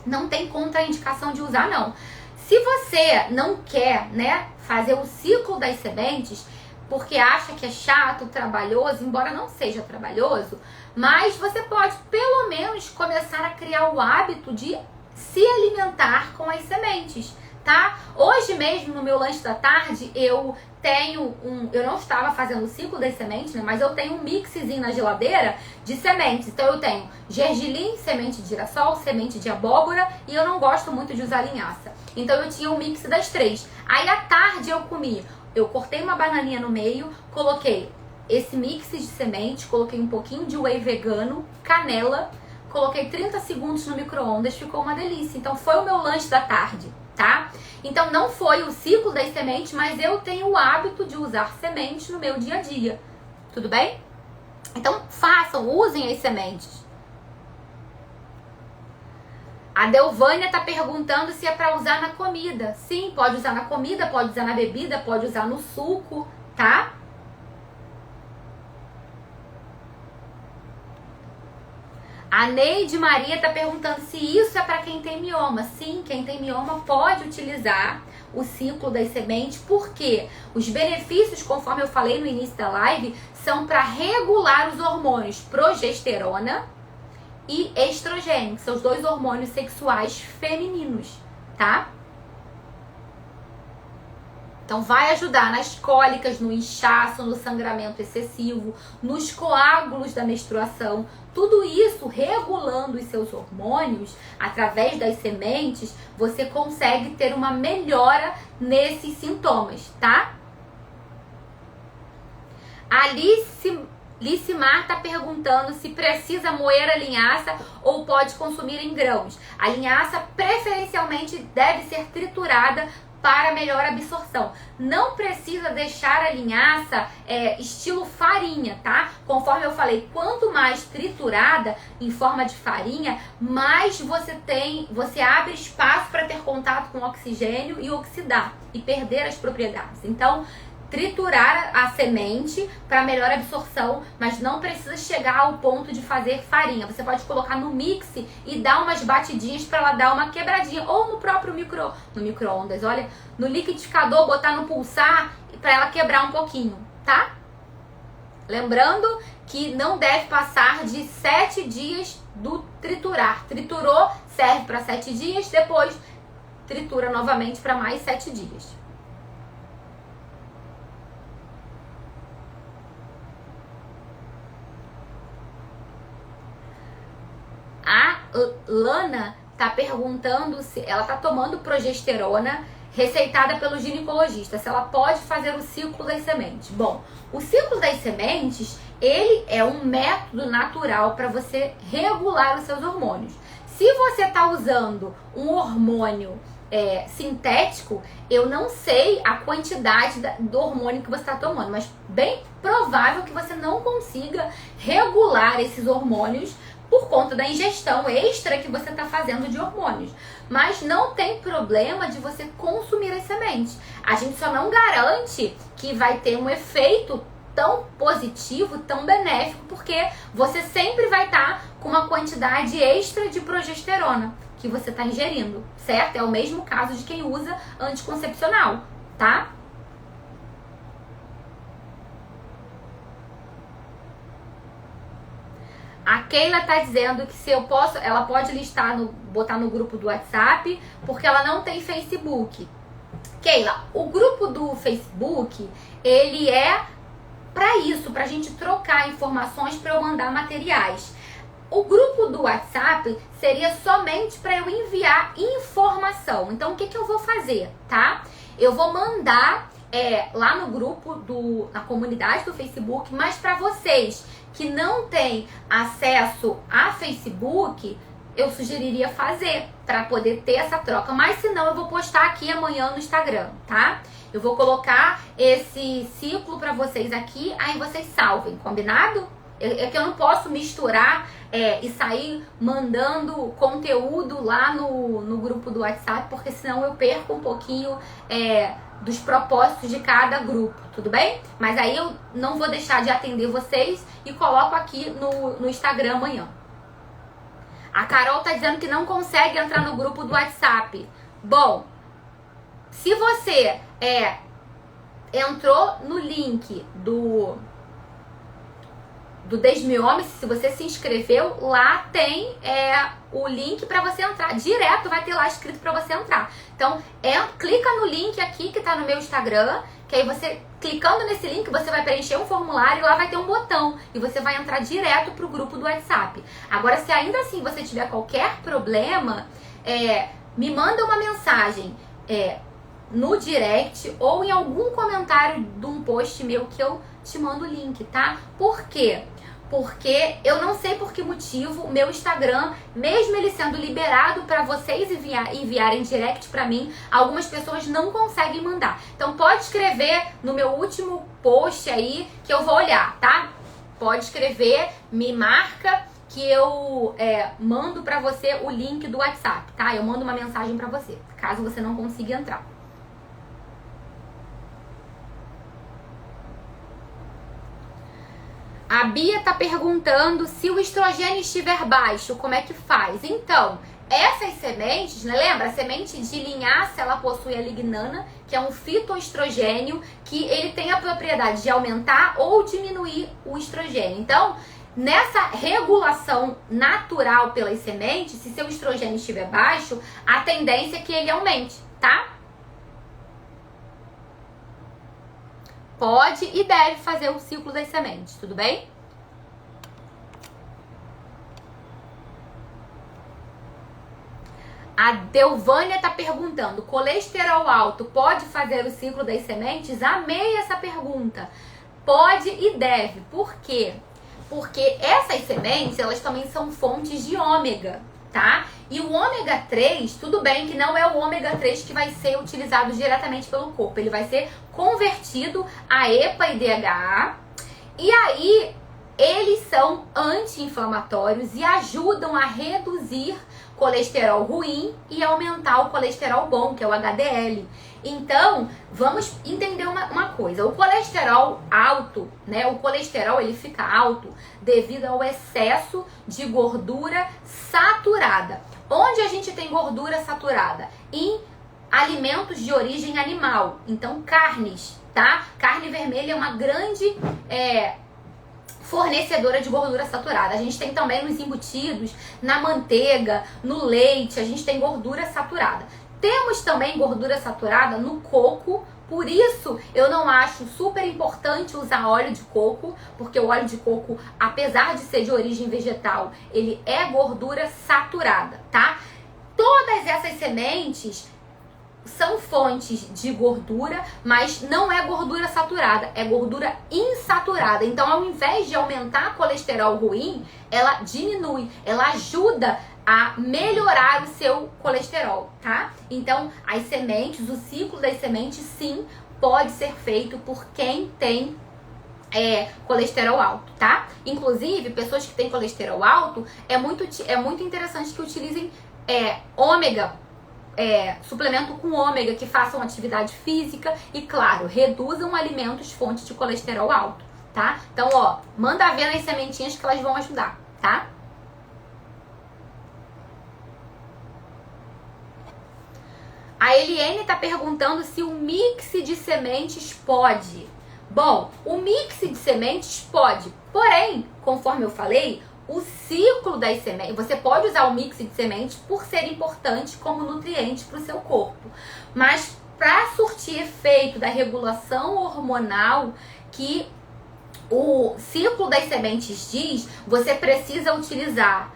não tem contraindicação de usar, não. Se você não quer, né, fazer o ciclo das sementes, porque acha que é chato, trabalhoso, embora não seja trabalhoso, mas você pode, pelo menos, começar a criar o hábito de se alimentar com as sementes, tá? Hoje mesmo, no meu lanche da tarde, eu não estava fazendo o ciclo das sementes, né? Mas eu tenho um mixzinho na geladeira de sementes. Então eu tenho gergelim, semente de girassol, semente de abóbora, e eu não gosto muito de usar linhaça. Então eu tinha um mix das 3. Aí à tarde eu cortei uma bananinha no meio, coloquei esse mix de semente, coloquei um pouquinho de whey vegano, canela, coloquei 30 segundos no micro-ondas, ficou uma delícia. Então foi o meu lanche da tarde, tá? Então não foi o ciclo das sementes, mas eu tenho o hábito de usar sementes no meu dia a dia. Tudo bem? Então usem as sementes. A Delvânia tá perguntando se é para usar na comida. Sim, pode usar na comida, pode usar na bebida, pode usar no suco, tá? A Neide Maria tá perguntando se isso é para quem tem mioma. Sim, quem tem mioma pode utilizar o ciclo das sementes, porque os benefícios, conforme eu falei no início da live, são para regular os hormônios progesterona e estrogênio, que são os 2 hormônios sexuais femininos, tá? Então vai ajudar nas cólicas, no inchaço, no sangramento excessivo, nos coágulos da menstruação. Tudo isso regulando os seus hormônios através das sementes, você consegue ter uma melhora nesses sintomas, tá? A Alice Mar tá perguntando se precisa moer a linhaça ou pode consumir em grãos. A linhaça preferencialmente deve ser triturada para melhor absorção. Não precisa deixar a linhaça estilo farinha, tá? Conforme eu falei, quanto mais triturada em forma de farinha, mais você abre espaço para ter contato com oxigênio e oxidar e perder as propriedades. Então, triturar a semente para melhor absorção, mas não precisa chegar ao ponto de fazer farinha. Você pode colocar no mix e dar umas batidinhas para ela dar uma quebradinha, ou no próprio micro-ondas, olha, no liquidificador, botar no pulsar para ela quebrar um pouquinho, tá? Lembrando que não deve passar de 7 dias do triturar. Triturou, serve para 7 dias, depois tritura novamente para mais 7 dias. A Lana tá perguntando se ela tá tomando progesterona receitada pelo ginecologista, se ela pode fazer o ciclo das sementes. Bom, o ciclo das sementes, ele é um método natural para você regular os seus hormônios. Se você tá usando um hormônio sintético, eu não sei a quantidade do hormônio que você está tomando, mas bem provável que você não consiga regular esses hormônios por conta da ingestão extra que você está fazendo de hormônios. Mas não tem problema de você consumir as sementes. A gente só não garante que vai ter um efeito tão positivo, tão benéfico, porque você sempre vai estar com uma quantidade extra de progesterona que você está ingerindo, certo? É o mesmo caso de quem usa anticoncepcional, tá? A Keila tá dizendo que se eu posso, ela pode listar, botar no grupo do WhatsApp, porque ela não tem Facebook. Keila, o grupo do Facebook, ele é para isso, pra gente trocar informações, para eu mandar materiais. O grupo do WhatsApp seria somente para eu enviar informação. Então, o que eu vou fazer, tá? Eu vou mandar lá no grupo, na comunidade do Facebook, mas para vocês que não têm acesso a Facebook, eu sugeriria fazer para poder ter essa troca. Mas se não, eu vou postar aqui amanhã no Instagram, tá? Eu vou colocar esse ciclo para vocês aqui, aí vocês salvem, combinado? É que eu não posso misturar e sair mandando conteúdo lá no grupo do WhatsApp, porque senão eu perco um pouquinho dos propósitos de cada grupo, tudo bem? Mas aí eu não vou deixar de atender vocês e coloco aqui no Instagram amanhã. A Carol tá dizendo que não consegue entrar no grupo do WhatsApp. Bom, se você entrou no link do Desmiome, se você se inscreveu, lá tem o link para você entrar. Direto vai ter lá escrito para você entrar. Então, clica no link aqui que tá no meu Instagram, que aí você, clicando nesse link, você vai preencher um formulário e lá vai ter um botão. E você vai entrar direto pro grupo do WhatsApp. Agora, se ainda assim você tiver qualquer problema, me manda uma mensagem no direct ou em algum comentário de um post meu que eu te mando o link, tá? Por quê? Porque eu não sei por que motivo o meu Instagram, mesmo ele sendo liberado para vocês enviarem direct para mim, algumas pessoas não conseguem mandar. Então pode escrever no meu último post aí que eu vou olhar, tá? Pode escrever, me marca que eu mando para você o link do WhatsApp, tá? Eu mando uma mensagem para você, caso você não consiga entrar. A Bia tá perguntando se o estrogênio estiver baixo, como é que faz? Então, essas sementes, né, lembra? A semente de linhaça, ela possui a lignana, que é um fitoestrogênio, que ele tem a propriedade de aumentar ou diminuir o estrogênio. Então, nessa regulação natural pelas sementes, se seu estrogênio estiver baixo, a tendência é que ele aumente, tá? Pode e deve fazer o ciclo das sementes, tudo bem? A Delvânia tá perguntando, colesterol alto pode fazer o ciclo das sementes? Amei essa pergunta. Pode e deve. Por quê? Porque essas sementes, elas também são fontes de ômega, tá? E o ômega 3, tudo bem que não é o ômega 3 que vai ser utilizado diretamente pelo corpo. Ele vai ser convertido a EPA e DHA. E aí, eles são anti-inflamatórios e ajudam a reduzir colesterol ruim e aumentar o colesterol bom, que é o HDL. Então, vamos entender uma coisa. O colesterol alto, né? O colesterol, ele fica alto devido ao excesso de gordura saturada. Onde a gente tem gordura saturada? Em alimentos de origem animal. Então, carnes, tá? Carne vermelha é uma grande fornecedora de gordura saturada. A gente tem também nos embutidos, na manteiga, no leite, a gente tem gordura saturada. Temos também gordura saturada no coco. Por isso, eu não acho super importante usar óleo de coco, porque o óleo de coco, apesar de ser de origem vegetal, ele é gordura saturada, tá? Todas essas sementes são fontes de gordura, mas não é gordura saturada, é gordura insaturada. Então, ao invés de aumentar colesterol ruim, ela diminui, ela ajuda a melhorar o seu colesterol, tá? Então, as sementes, o ciclo das sementes, sim, pode ser feito por quem tem colesterol alto, tá? Inclusive, pessoas que têm colesterol alto, é muito interessante que utilizem ômega, suplemento com ômega, que façam atividade física e, claro, reduzam alimentos fontes de colesterol alto, tá? Então, ó, manda ver nas sementinhas que elas vão ajudar, tá? A Eliane tá perguntando se o mix de sementes pode. Bom, o mix de sementes pode, porém, conforme eu falei, o ciclo das sementes, você pode usar o mix de sementes por ser importante como nutriente para o seu corpo, mas para surtir efeito da regulação hormonal que o ciclo das sementes diz, você precisa utilizar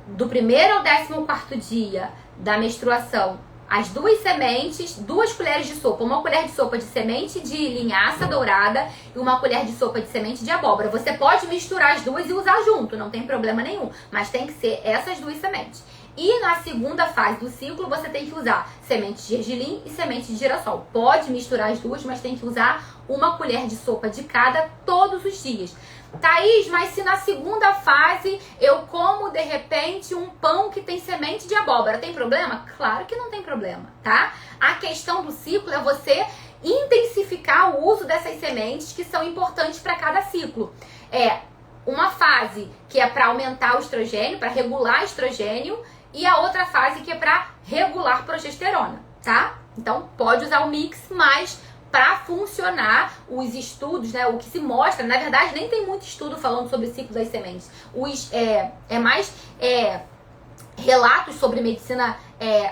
do 1º ao 14º dia da menstruação as 2 sementes, 2 colheres de sopa, uma colher de sopa de semente de linhaça dourada e uma colher de sopa de semente de abóbora. Você pode misturar as duas e usar junto, não tem problema nenhum, mas tem que ser essas 2 sementes. E na segunda fase do ciclo, você tem que usar semente de gergelim e semente de girassol. Pode misturar as duas, mas tem que usar uma colher de sopa de cada todos os dias. Thaís, mas se na segunda fase eu como, de repente, um pão que tem semente de abóbora, tem problema? Claro que não tem problema, tá? A questão do ciclo é você intensificar o uso dessas sementes que são importantes para cada ciclo. Uma fase que é para aumentar o estrogênio, para regular o estrogênio, e a outra fase que é para regular progesterona, tá? Então, pode usar o mix, mas para funcionar, os estudos, né, o que se mostra, na verdade, nem tem muito estudo falando sobre o ciclo das sementes. Mais relatos sobre medicina,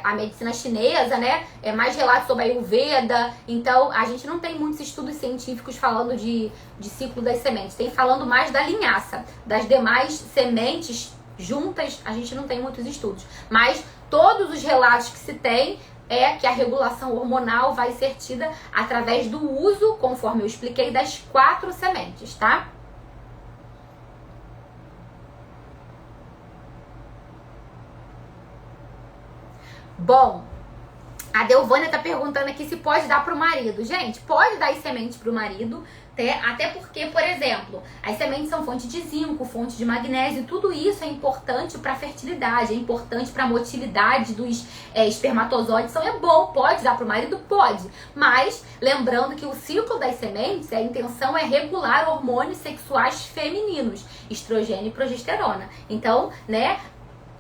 a medicina chinesa, né? É mais relatos sobre a Ayurveda. Então, a gente não tem muitos estudos científicos falando de ciclo das sementes. Tem falando mais da linhaça. Das demais sementes juntas, a gente não tem muitos estudos. Mas todos os relatos que se tem que a regulação hormonal vai ser tida através do uso, conforme eu expliquei, das 4 sementes, tá? Bom, a Delvânia tá perguntando aqui se pode dar pro marido. Gente, pode dar as sementes pro marido, até porque, por exemplo, as sementes são fonte de zinco, fonte de magnésio, tudo isso é importante para a fertilidade, é importante para a motilidade dos espermatozoides. Então é bom, pode dar pro marido? Pode. Mas, lembrando que o ciclo das sementes, a intenção é regular hormônios sexuais femininos, estrogênio e progesterona. Então, né,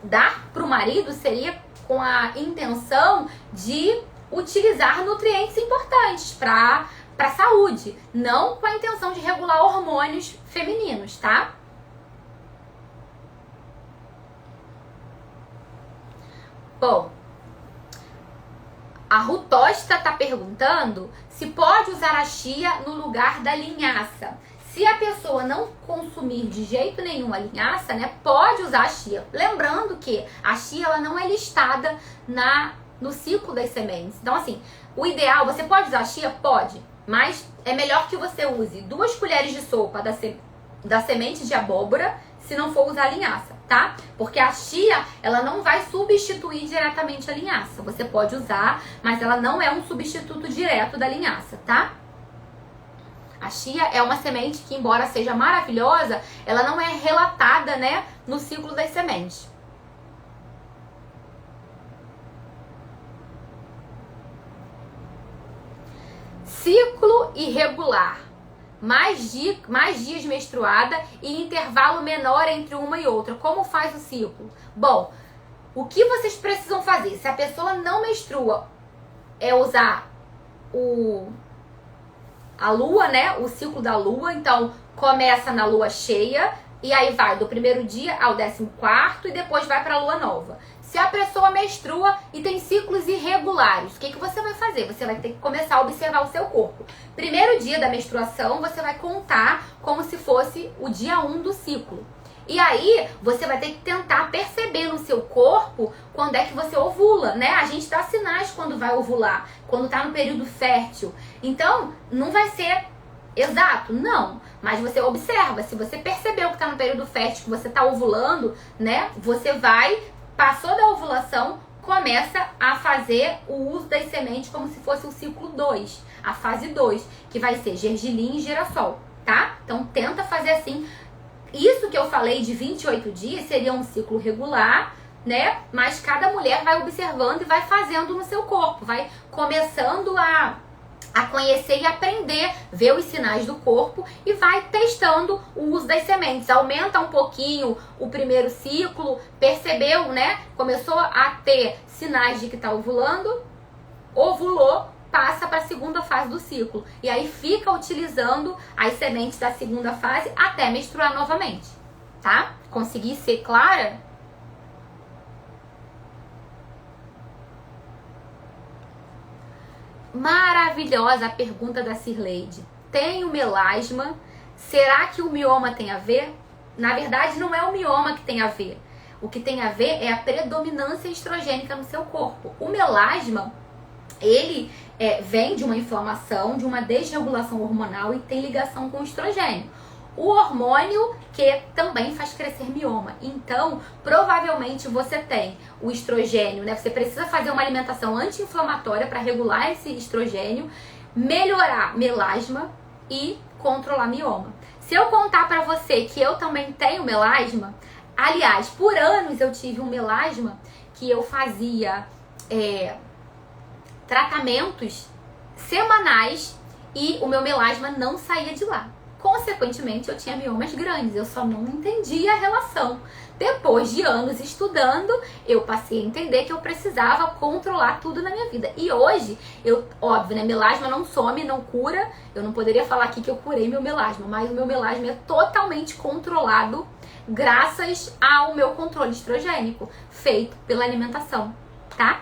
dar pro marido seria com a intenção de utilizar nutrientes importantes para a saúde, não com a intenção de regular hormônios femininos, tá? Bom, a Rutosta tá perguntando se pode usar a chia no lugar da linhaça. Se a pessoa não consumir de jeito nenhum a linhaça, né, pode usar a chia. Lembrando que a chia ela não é listada no ciclo das sementes. Então, assim, o ideal, você pode usar a chia? Pode. Mas é melhor que você use 2 colheres de sopa da semente de abóbora, se não for usar a linhaça, tá? Porque a chia, ela não vai substituir diretamente a linhaça. Você pode usar, mas ela não é um substituto direto da linhaça, tá? A chia é uma semente que, embora seja maravilhosa, ela não é relatada, né, no ciclo das sementes. Ciclo irregular. Mais dias menstruada e intervalo menor entre uma e outra. Como faz o ciclo? Bom, o que vocês precisam fazer? Se a pessoa não menstrua, é usar a lua, né? O ciclo da lua. Então, começa na lua cheia e aí vai do primeiro dia ao 14º e depois vai para a lua nova. Se a pessoa menstrua e tem ciclos irregulares, o que você vai fazer? Você vai ter que começar a observar o seu corpo. Primeiro dia da menstruação, você vai contar como se fosse o dia 1 do ciclo. E aí, você vai ter que tentar perceber no seu corpo quando é que você ovula, né? A gente dá sinais quando vai ovular, quando tá no período fértil. Então, não vai ser exato, não. Mas você observa, se você percebeu que tá no período fértil, que você tá ovulando, né? Você vai, passou da ovulação, começa a fazer o uso das sementes como se fosse o ciclo 2, a fase 2, que vai ser gergelim e girassol, tá? Então, tenta fazer assim. Isso que eu falei de 28 dias seria um ciclo regular, né? Mas cada mulher vai observando e vai fazendo no seu corpo, vai começando a conhecer e aprender, ver os sinais do corpo e vai testando o uso das sementes. Aumenta um pouquinho o primeiro ciclo, percebeu, né? Começou a ter sinais de que está ovulando, ovulou, passa para a segunda fase do ciclo. E aí fica utilizando as sementes da segunda fase até menstruar novamente, tá? Consegui ser clara? Maravilhosa a pergunta da Cirleide. Tenho melasma, será que o mioma tem a ver? Na verdade, não é o mioma que tem a ver. O que tem a ver é a predominância estrogênica no seu corpo. O melasma, ele vem de uma inflamação, de uma desregulação hormonal e tem ligação com o estrogênio. O hormônio que também faz crescer mioma. Então, provavelmente você tem o estrogênio, né? Você precisa fazer uma alimentação anti-inflamatória para regular esse estrogênio, melhorar melasma e controlar mioma. Se eu contar para você que eu também tenho melasma, aliás, por anos eu tive um melasma que eu fazia tratamentos semanais e o meu melasma não saía de lá. Consequentemente, eu tinha miomas grandes, eu só não entendia a relação. Depois de anos estudando, eu passei a entender que eu precisava controlar tudo na minha vida. E hoje, óbvio, né, melasma não some, não cura. Eu não poderia falar aqui que eu curei meu melasma, mas o meu melasma é totalmente controlado graças ao meu controle estrogênico, feito pela alimentação, tá?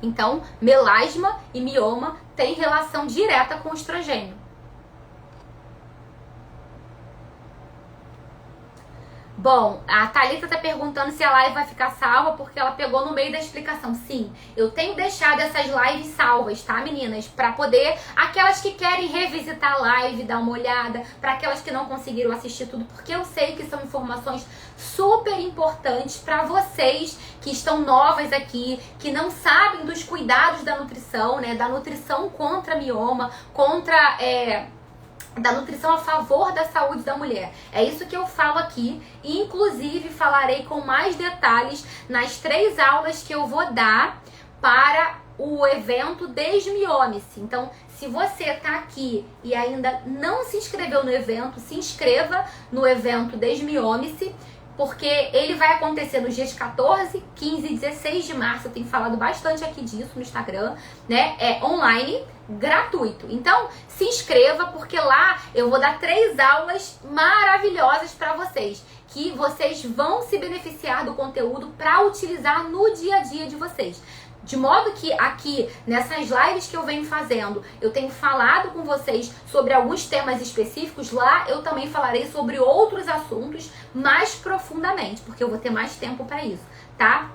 Então, melasma e mioma têm relação direta com o estrogênio. Bom, a Thalita tá perguntando se a live vai ficar salva porque ela pegou no meio da explicação. Sim, eu tenho deixado essas lives salvas, tá, meninas? Pra poder, aquelas que querem revisitar a live, dar uma olhada, pra aquelas que não conseguiram assistir tudo, porque eu sei que são informações super importantes pra vocês que estão novas aqui, que não sabem dos cuidados da nutrição, né? Da nutrição contra mioma, contra... da nutrição a favor da saúde da mulher. É isso que eu falo aqui e inclusive falarei com mais detalhes nas 3 aulas que eu vou dar para o evento Desmiome-se. Então, se você tá aqui e ainda não se inscreveu no evento, se inscreva no evento Desmiome-se, porque ele vai acontecer nos dias 14, 15 e 16 de março. Eu tenho falado bastante aqui disso no Instagram, né? É online, gratuito. Então, se inscreva, porque lá eu vou dar 3 aulas maravilhosas para vocês, que vocês vão se beneficiar do conteúdo para utilizar no dia a dia de vocês. De modo que aqui, nessas lives que eu venho fazendo, eu tenho falado com vocês sobre alguns temas específicos. Lá eu também falarei sobre outros assuntos mais profundamente, porque eu vou ter mais tempo para isso, tá?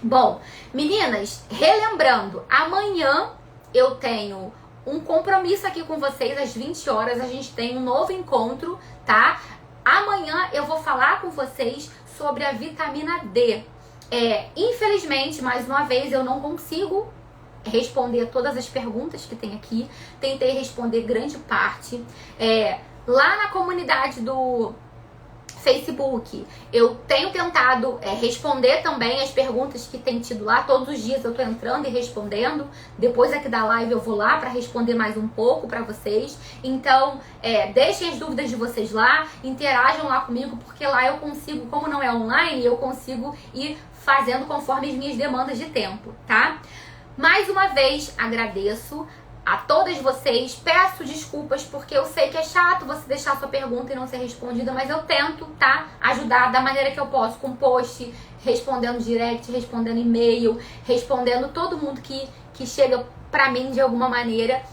Bom, meninas, relembrando, amanhã eu tenho um compromisso aqui com vocês às 20 horas. A gente tem um novo encontro, tá? Amanhã eu vou falar com vocês sobre a vitamina D. Infelizmente, mais uma vez, eu não consigo responder todas as perguntas que tem aqui. Tentei responder grande parte. Lá na comunidade do Facebook, eu tenho tentado responder também as perguntas que tem tido lá. Todos os dias eu tô entrando e respondendo. Depois aqui da live eu vou lá para responder mais um pouco para vocês. Então, deixem as dúvidas de vocês lá, interajam lá comigo, porque lá eu consigo, como não é online, eu consigo ir fazendo conforme as minhas demandas de tempo, tá? Mais uma vez, agradeço. a todas vocês, peço desculpas porque eu sei que é chato você deixar sua pergunta e não ser respondida, mas eu tento, tá? Ajudar da maneira que eu posso, com post, respondendo direct, respondendo e-mail, respondendo todo mundo que chega pra mim de alguma maneira.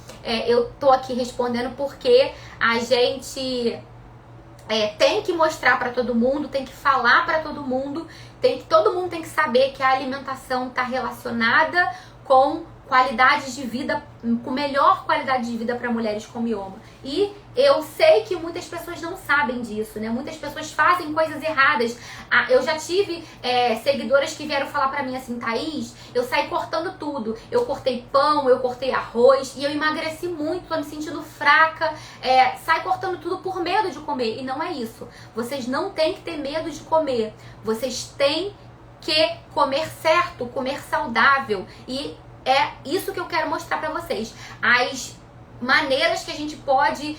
Eu tô aqui respondendo porque a gente tem que mostrar pra todo mundo, tem que falar pra todo mundo, todo mundo tem que saber que a alimentação tá relacionada com qualidade de vida, com melhor qualidade de vida para mulheres com mioma. E eu sei que muitas pessoas não sabem disso, né? Muitas pessoas fazem coisas erradas. Eu já tive seguidoras que vieram falar pra mim assim, Thaís, eu saí cortando tudo. Eu cortei pão, eu cortei arroz e eu emagreci muito, tô me sentindo fraca. Sai cortando tudo por medo de comer. E não é isso. Vocês não têm que ter medo de comer. Vocês têm que comer certo, comer saudável. E é isso que eu quero mostrar pra vocês. As maneiras que a gente pode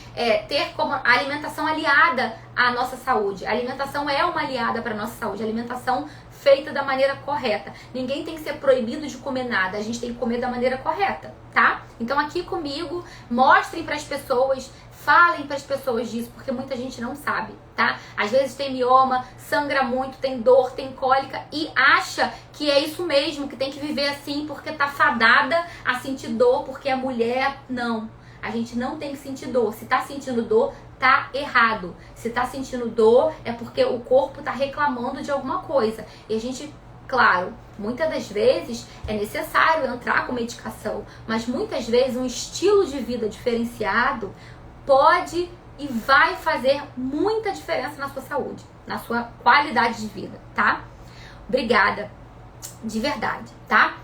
ter como alimentação aliada à nossa saúde. A alimentação é uma aliada para nossa saúde. A alimentação feita da maneira correta. Ninguém tem que ser proibido de comer nada. A gente tem que comer da maneira correta, tá? Então aqui comigo, mostrem para as pessoas, falem para as pessoas disso, porque muita gente não sabe, tá? Às vezes tem mioma, sangra muito, tem dor, tem cólica e acha que é isso mesmo, que tem que viver assim porque tá fadada a sentir dor, porque é mulher. Não, a gente não tem que sentir dor. Se tá sentindo dor, tá errado. Se tá sentindo dor, é porque o corpo tá reclamando de alguma coisa. E a gente, claro, muitas das vezes é necessário entrar com medicação, mas muitas vezes um estilo de vida diferenciado pode e vai fazer muita diferença na sua saúde, na sua qualidade de vida, tá? Obrigada, de verdade, tá?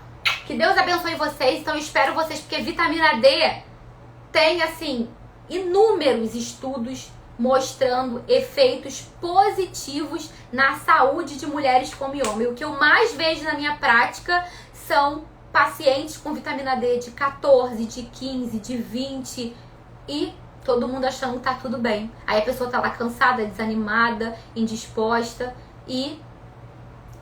Que Deus abençoe vocês, então eu espero vocês, porque vitamina D tem, assim, inúmeros estudos mostrando efeitos positivos na saúde de mulheres com mioma. E o que eu mais vejo na minha prática são pacientes com vitamina D de 14, de 15, de 20 e todo mundo achando que tá tudo bem. Aí a pessoa tá lá cansada, desanimada, indisposta e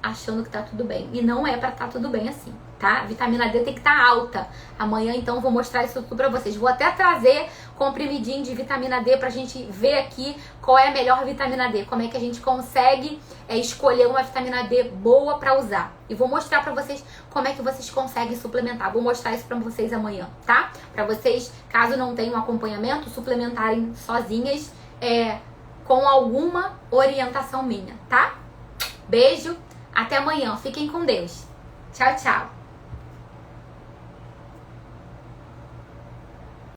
achando que tá tudo bem. E não é pra tá tudo bem assim, tá? A vitamina D tem que estar alta. Amanhã, então, eu vou mostrar isso tudo pra vocês. Vou até trazer comprimidinho de vitamina D pra gente ver aqui qual é a melhor vitamina D. Como é que a gente consegue escolher uma vitamina D boa pra usar. E vou mostrar pra vocês como é que vocês conseguem suplementar. Vou mostrar isso pra vocês amanhã, tá? Pra vocês, caso não tenham acompanhamento, suplementarem sozinhas com alguma orientação minha, tá? Beijo, até amanhã. Fiquem com Deus. Tchau, tchau.